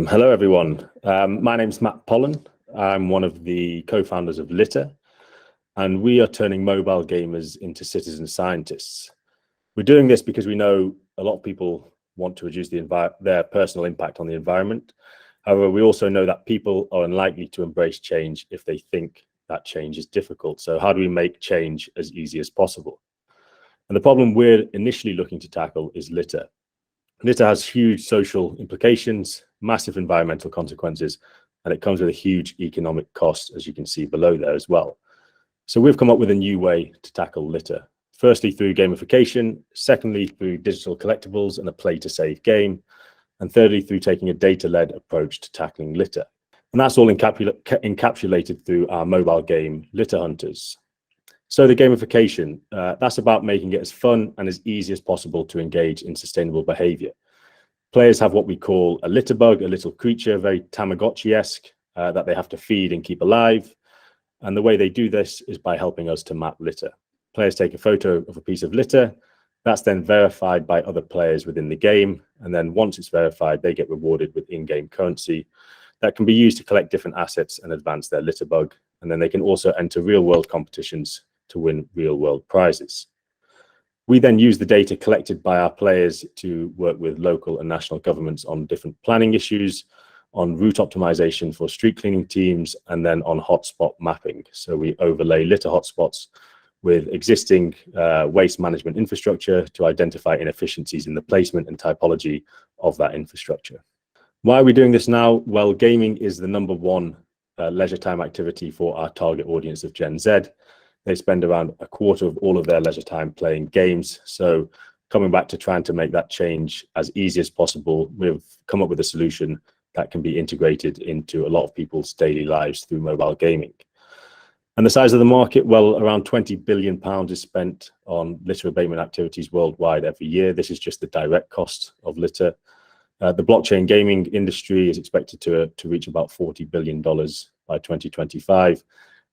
Hello, everyone. My name is Matt Pollen. I'm one of the co-founders of Litta, and we are turning mobile gamers into citizen scientists. We're doing this because we know a lot of people want to reduce their personal impact on the environment. However, we also know that people are unlikely to embrace change if they think that change is difficult. So how do we make change as easy as possible? And the problem we're initially looking to tackle is litter. Litter has huge social implications, massive environmental consequences, and it comes with a huge economic cost, as you can see below there as well. So we've come up with a new way to tackle litter. Firstly, through gamification, secondly, through digital collectibles and a play-to-save game, and thirdly, through taking a data-led approach to tackling litter. And that's all encapsulated through our mobile game, Litter Hunters. So the gamification, that's about making it as fun and as easy as possible to engage in sustainable behavior. Players have what we call a litter bug, a little creature, very Tamagotchi-esque, that they have to feed and keep alive. And the way they do this is by helping us to map litter. Players take a photo of a piece of litter. That's then verified by other players within the game. And then once it's verified, they get rewarded with in-game currency that can be used to collect different assets and advance their litter bug. And then they can also enter real-world competitions to win real-world prizes. We then use the data collected by our players to work with local and national governments on different planning issues, on route optimization for street cleaning teams, and then on hotspot mapping. So we overlay litter hotspots with existing waste management infrastructure to identify inefficiencies in the placement and typology of that infrastructure. Why are we doing this now? Well, gaming is the #1 leisure time activity for our target audience of Gen Z. They spend around a quarter of all of their leisure time playing games. So coming back to trying to make that change as easy as possible, we've come up with a solution that can be integrated into a lot of people's daily lives through mobile gaming. And the size of the market, well, around £20 billion is spent on litter abatement activities worldwide every year. This is just the direct cost of litter. The blockchain gaming industry is expected to reach about $40 billion by 2025.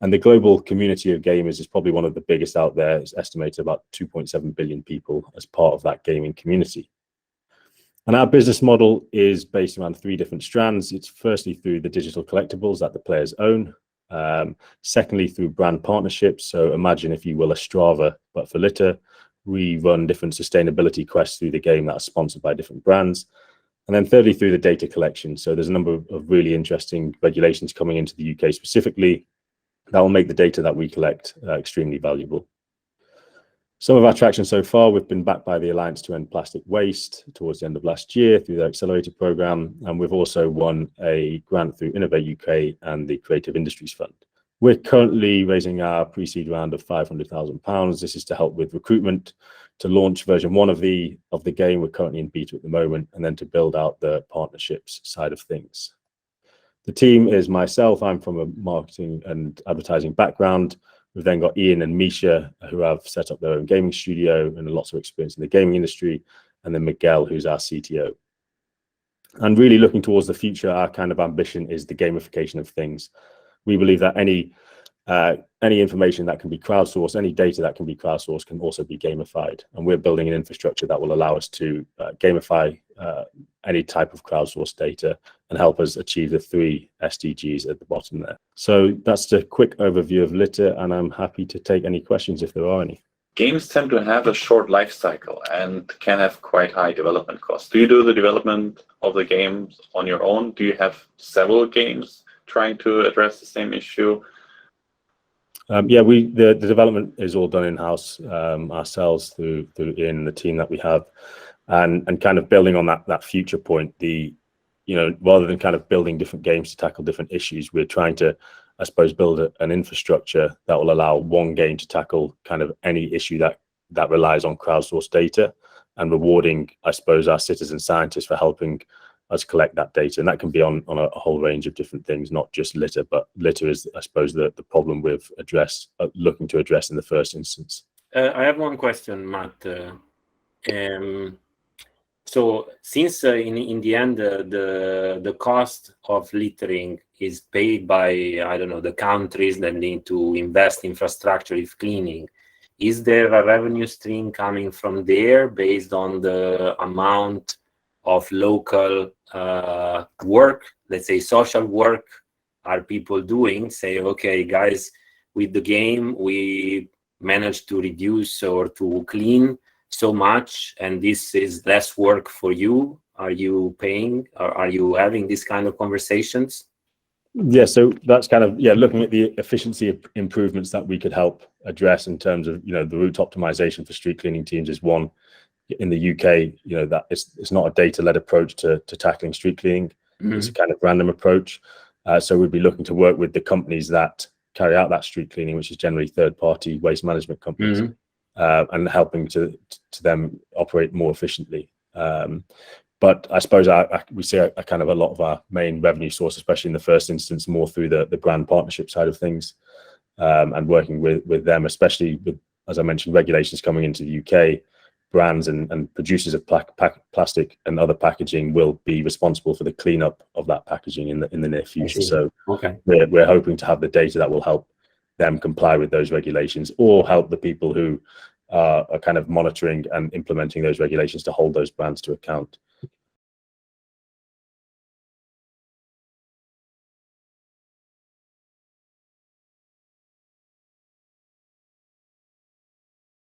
And the global community of gamers is probably one of the biggest out there. It's estimated about 2.7 billion people as part of that gaming community. And our business model is based around 3 different strands. It's firstly through the digital collectibles that the players own. Secondly, through brand partnerships. So imagine, if you will, a Strava, but for litter. We run different sustainability quests through the game that are sponsored by different brands. And then thirdly, through the data collection. So there's a number of really interesting regulations coming into the UK specifically that will make the data that we collect extremely valuable. Some of our traction so far, we've been backed by the Alliance to End Plastic Waste towards the end of last year through their accelerator program. And we've also won a grant through Innovate UK and the Creative Industries Fund. We're currently raising our pre-seed round of £500,000. This is to help with recruitment, to launch version 1 of the game. We're currently in beta at the moment, and then to build out the partnerships side of things. The team is myself. I'm from a marketing and advertising background. We've then got Ian and Misha, who have set up their own gaming studio and lots of experience in the gaming industry, and then Miguel, who's our CTO. And really looking towards the future, our kind of ambition is the gamification of things. We believe that any information that can be crowdsourced, any data that can be crowdsourced, can also be gamified. And we're building an infrastructure that will allow us to gamify any type of crowdsourced data and help us achieve the 3 SDGs at the bottom there. So that's a quick overview of Litter, and I'm happy to take any questions if there are any. Games tend to have a short life cycle and can have quite high development costs. Do you do the development of the games on your own? Do you have several games trying to address the same issue? Yeah, the development is all done in-house ourselves through Ian and the team that we have, and kind of building on that future point. Rather than kind of building different games to tackle different issues, we're trying to, I suppose, build an infrastructure that will allow one game to tackle kind of any issue that relies on crowdsourced data, and rewarding, I suppose, our citizen scientists for helping us collect that data. And that can be on a whole range of different things, not just litter, but litter is, I suppose, the problem we've looking to address in the first instance. I have one question, Matt. So since in the end, the cost of littering is paid by, I don't know, the countries that need to invest in infrastructure of cleaning, is there a revenue stream coming from there based on the amount of local work, let's say social work, are people doing? Say, okay, guys, with the game, we managed to reduce or to clean so much, and this is less work for you. Are you paying, or are you having these kind of conversations? Yeah, so that's kind of, looking at the efficiency improvements that we could help address in terms of, the route optimization for street cleaning teams is one. In the UK, that it's not a data-led approach to tackling street cleaning. It's a kind of random approach. So we'd be looking to work with the companies that carry out that street cleaning, which is generally third-party waste management companies, and helping to them operate more efficiently. But I suppose we see a kind of a lot of our main revenue source, especially in the first instance, more through the brand partnership side of things, and working with them, especially with, as I mentioned, regulations coming into the UK. Brands and producers of plastic and other packaging will be responsible for the cleanup of that packaging in the near future. So we're hoping to have the data that will help them comply with those regulations, or help the people who are kind of monitoring and implementing those regulations to hold those brands to account.